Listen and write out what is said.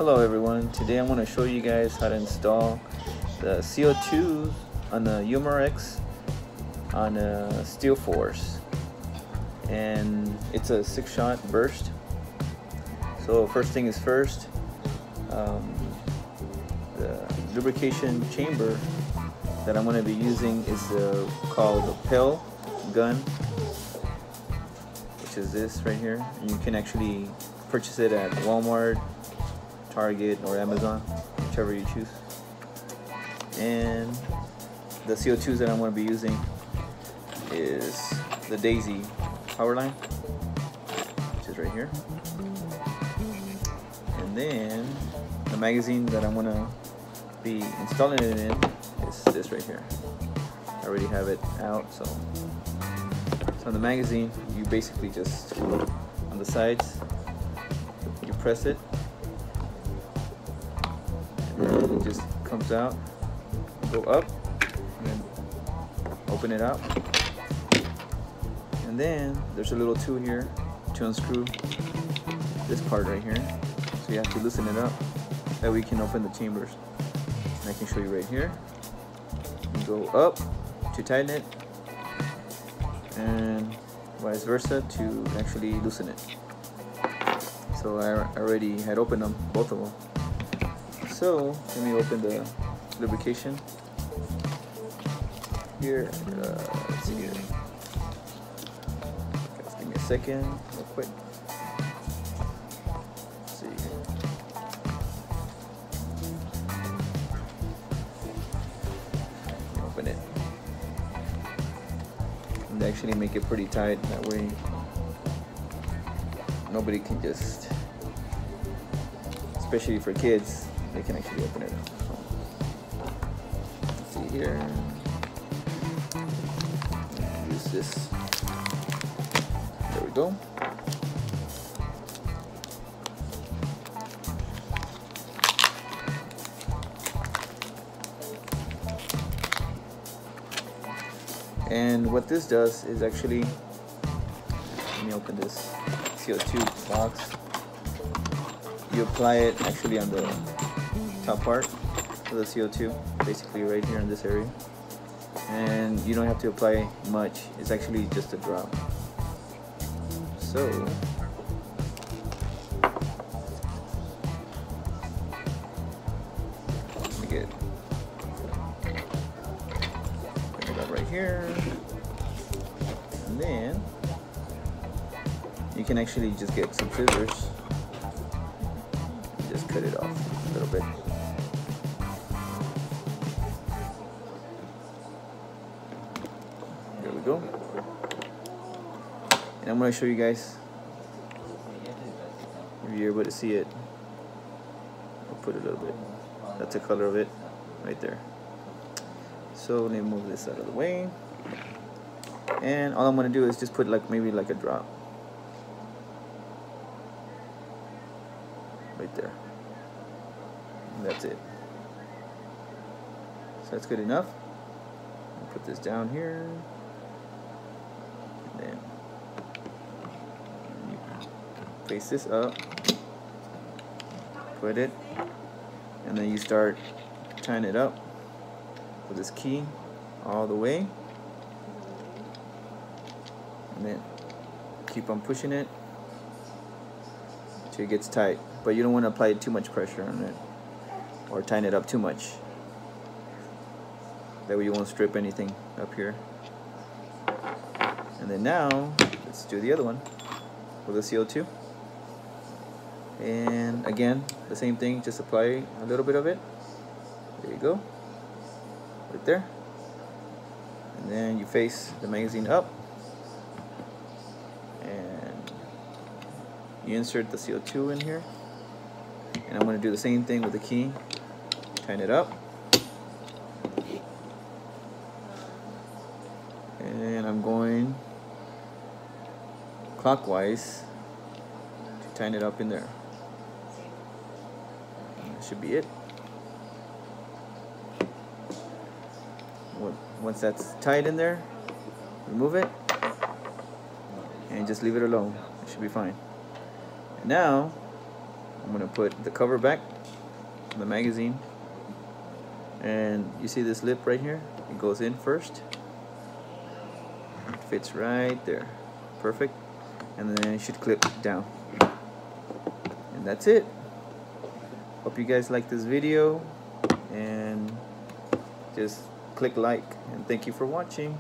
Hello everyone, today I want to show you guys how to install the CO2 on the Umarex on a steel force, and it's a 6-shot burst. So first thing is first, the lubrication chamber that I'm going to be using is called the Pellgunoil, which is this right here. And you can actually purchase it at Walmart, Target, or Amazon, whichever you choose. And the CO2s that I'm going to be using is the Daisy power line, which is right here. And then the magazine that I'm going to be installing it in is this right here. I already have it out, so on the magazine you basically just, on the sides, you press it, and then it just comes out. Go up and then open it out, and then there's a little tool here to unscrew this part right here, so you have to loosen it up, that way you can open the chambers. And I can show you right here. You go up to tighten it, and vice versa to actually loosen it. So I already had opened them, both of them. So let me open the lubrication here. Let's see here. Just give me a second, real quick. Let's see here. Open it. And actually make it pretty tight. That way nobody can just, especially for kids, they can actually open it up. Let's see here. Use this. There we go. And what this does is actually, let me open this CO2 box. You apply it actually on the top part of the CO2, basically right here in this area, and you don't have to apply much. It's actually just a drop. So let me get it up right here, and then you can actually just get some scissors and just cut it off a little bit. There we go. And I'm going to show you guys, if you're able to see it. I'll put it a little bit. That's the color of it right there. So let me move this out of the way. And all I'm going to do is just put maybe a drop right there. And that's it. So that's good enough. I'll put this down here. And then you face this up. Put it. And then you start tying it up with this key all the way. And then keep on pushing it till it gets tight. But you don't want to apply too much pressure on it or tighten it up too much. That way you won't strip anything up here. And then now, let's do the other one with the CO2. And again, the same thing, just apply a little bit of it. There you go. Right there. And then you face the magazine up. And you insert the CO2 in here. And I'm going to do the same thing with the key. Tighten it up. And I'm going clockwise to tighten it up in there. And that should be it. Once that's tight in there, remove it and just leave it alone. It should be fine. And now I'm gonna put the cover back, the magazine, and you see this lip right here? It goes in first. It fits right there, perfect, and then it should clip down. And that's it. Hope you guys like this video, and just click like, and thank you for watching.